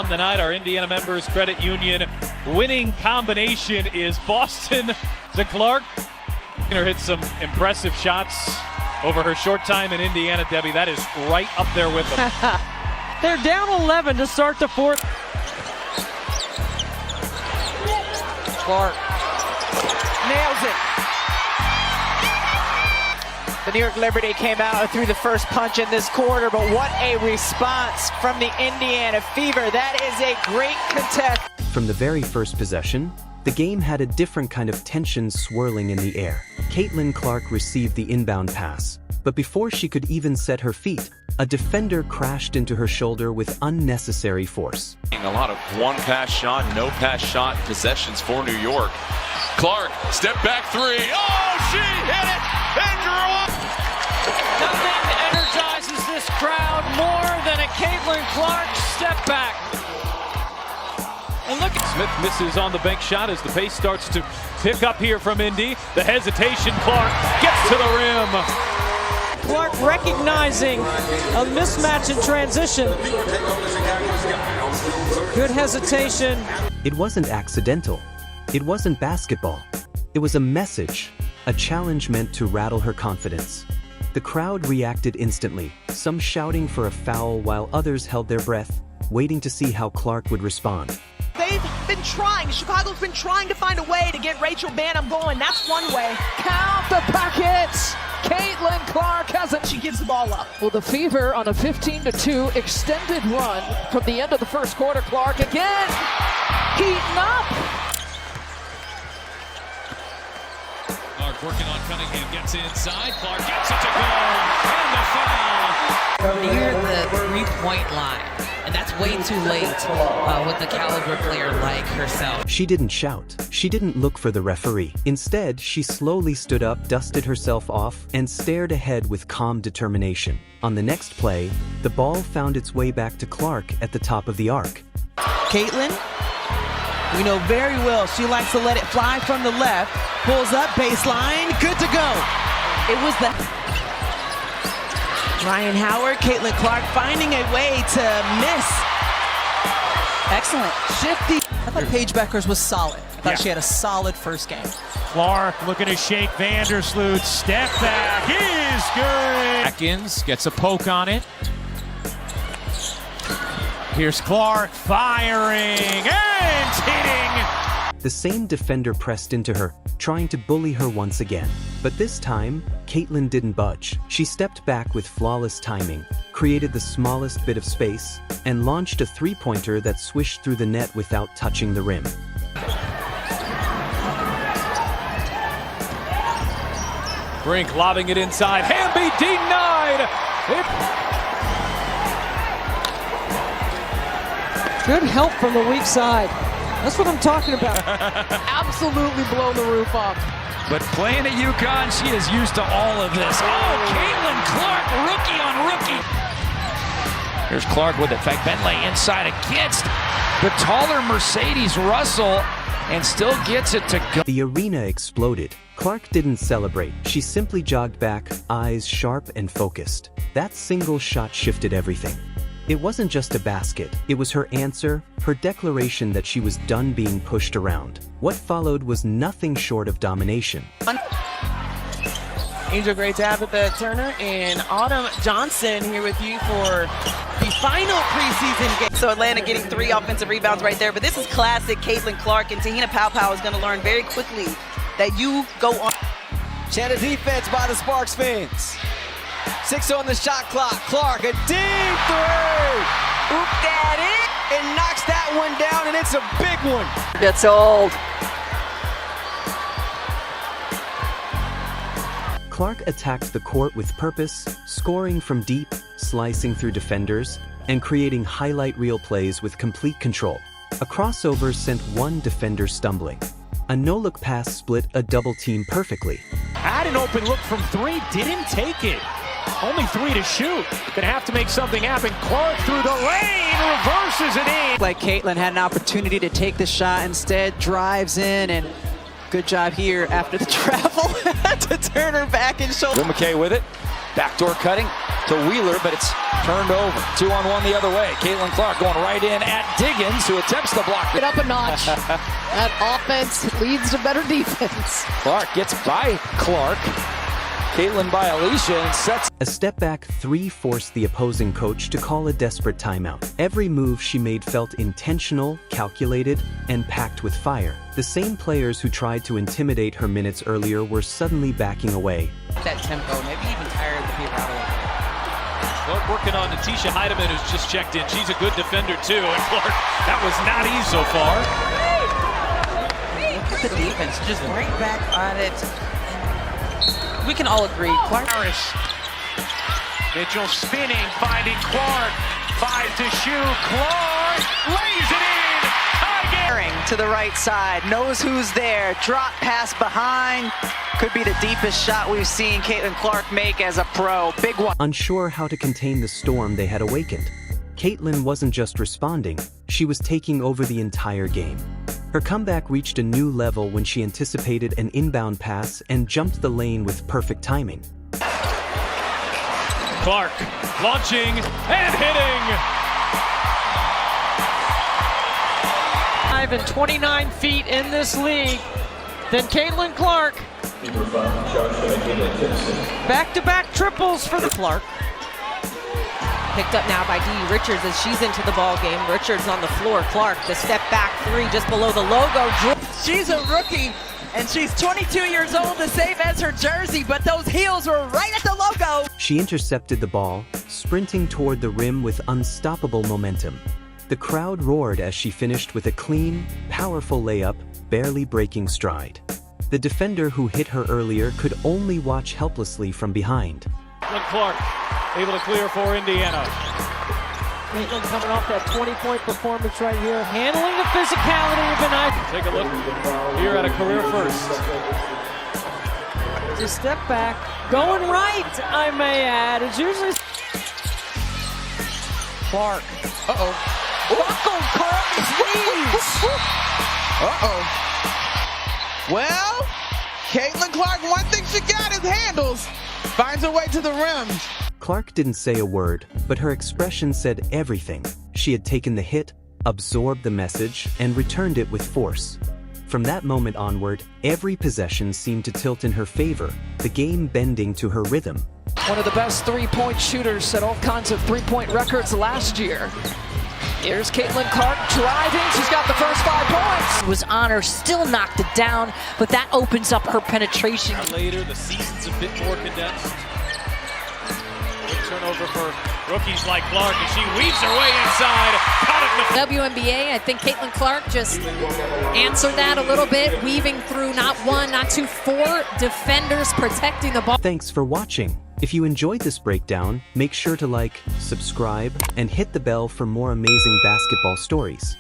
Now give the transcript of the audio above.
on the night. Our Indiana Members Credit Union winning combination is Boston to Clark. Her hit some impressive shots over her short time in Indiana, Debbie. That is right up there with them. They're down 11 to start the fourth. Clark nails it. The New York Liberty came out and threw the first punch in this quarter, but what a response from the Indiana Fever. That is a great contest. From the very first possession, the game had a different kind of tension swirling in the air. Caitlin Clark received the inbound pass, but before she could even set her feet, a defender crashed into her shoulder with unnecessary force. A lot of one-pass shot, no-pass shot possessions for New York. Clark, step back three. Oh, she hit it and drew up. Nothing energizes this crowd more than a Caitlin Clark step back. And look, Smith misses on the bank shot as the pace starts to pick up here from Indy. The hesitation, Clark gets to the rim. Clark recognizing a mismatch in transition. Good hesitation. It wasn't accidental. It wasn't basketball. It was a message, a challenge meant to rattle her confidence. The crowd reacted instantly, some shouting for a foul while others held their breath, waiting to see how Clark would respond. They've been trying. Chicago's been trying to find a way to get Rachel Banham going. That's one way. Count the buckets. Caitlin Clark hasn't. She gives the ball up. Well, the Fever on a 15-2 extended run from the end of the first quarter. Clark again heating up. Clark working on Cunningham, gets inside. Clark gets it to go. And the foul. Near the three-point line. And that's way too late with the caliber player like herself. She didn't shout. She didn't look for the referee. Instead, she slowly stood up, dusted herself off, and stared ahead with calm determination. On the next play, the ball found its way back to Clark at the top of the arc. Caitlin, we know very well she likes to let it fly from the left. Pulls up, baseline, good to go. It was the Ryan Howard, Caitlin Clark finding a way to miss. Excellent. Shifty. I thought Paige Beckers was solid. I thought she had a solid first game. Clark looking to shake Vandersloot. Step back is good. Atkins gets a poke on it. Here's Clark firing and hitting. The same defender pressed into her, trying to bully her once again. But this time, Caitlin didn't budge. She stepped back with flawless timing, created the smallest bit of space, and launched a three-pointer that swished through the net without touching the rim. Brink lobbing it inside. Hamby denied. Good help from the weak side. That's what I'm talking about. Absolutely blown the roof off. But playing at UConn, she is used to all of this. Oh, Caitlin Clark, rookie on rookie. Here's Clark with it. Bentley inside against the taller Mercedes Russell and still gets it to go. The arena exploded. Clark didn't celebrate. She simply jogged back, eyes sharp and focused. That single shot shifted everything. It wasn't just a basket, it was her answer, her declaration that she was done being pushed around. What followed was nothing short of domination. Angel Gray Tabitha Turner and Autumn Johnson here with you for the final preseason game. So Atlanta getting 3 offensive rebounds right there, but this is classic Caitlin Clark, and Tahina Paopao is going to learn very quickly that you go on. Channel defense by the Sparks fans. 6 on the shot clock. Clark, a deep three. Ooped at it And knocks that one down, and it's a big one. Gets old. Clark attacked the court with purpose, scoring from deep, slicing through defenders, and creating highlight reel plays with complete control. A crossover sent one defender stumbling. A no-look pass split a double team perfectly. Had an open look from 3, didn't take it. Only 3 to shoot. Gonna have to make something happen. Clark through the lane, reverses it in. Like Caitlin had an opportunity to take the shot, instead drives in, and good job here after the travel to turn her back and shoulder. Will McKay with it. Backdoor cutting to Wheeler, but it's Turned over. 2-on-1 the other way. Caitlin Clark going right in at Diggins, who attempts to block. It up a notch. That offense leads to better defense. Clark gets by Clark. Caitlin by Alicia and sets. A step back three forced the opposing coach to call a desperate timeout. Every move she made felt intentional, calculated, and packed with fire. The same players who tried to intimidate her minutes earlier were suddenly backing away. That tempo, maybe even tired the people out a little bit. Clark working on Natisha Heidemann, who's just checked in. She's a good defender, too. And Clark, that was not easy so far. Look at the defense, just right back on it. We can all agree, Clark. Mitchell spinning, finding Clark. 5 to shoot. Clark lays it in. To the right side, knows who's there. Drop pass behind. Could be the deepest shot we've seen Caitlin Clark make as a pro. Big one. Unsure how to contain the storm they had awakened, Caitlin wasn't just responding, she was taking over the entire game. Her comeback reached a new level when she anticipated an inbound pass and jumped the lane with perfect timing. Clark launching and hitting. 29 feet in this league. Then Caitlin Clark. Back-to-back triples for the Clark. Picked up now by Dee Richards as she's into the ball game. Richards on the floor. Clark, the step back three just below the logo. She's a rookie, and she's 22 years old, the same as her jersey, but those heels were right at the logo. She intercepted the ball, sprinting toward the rim with unstoppable momentum. The crowd roared as she finished with a clean, powerful layup, barely breaking stride. The defender who hit her earlier could only watch helplessly from behind. Clark able to clear for Indiana. Caitlin coming off that 20-point performance right here, handling the physicality of the night. Take a look here at a career first. Just step back, going right, I may add. It's usually Clark. Buckle Clark's knees. Well, Caitlin Clark, one thing she got is handles. Finds her way to the rim. Clark didn't say a word, but her expression said everything. She had taken the hit, absorbed the message, and returned it with force. From that moment onward, every possession seemed to tilt in her favor, the game bending to her rhythm. One of the best three-point shooters, set all kinds of three-point records last year. Here's Caitlin Clark driving. She's got the first 5 points. It was on her, still knocked it down, but that opens up her penetration. Later, the season's a bit more condensed. Good turnover for rookies like Clark, and she weaves her way inside. WNBA, I think Caitlin Clark just answered that a little bit, weaving through not one, not two, 4 defenders protecting the ball. Thanks for watching. If you enjoyed this breakdown, make sure to like, subscribe, and hit the bell for more amazing basketball stories.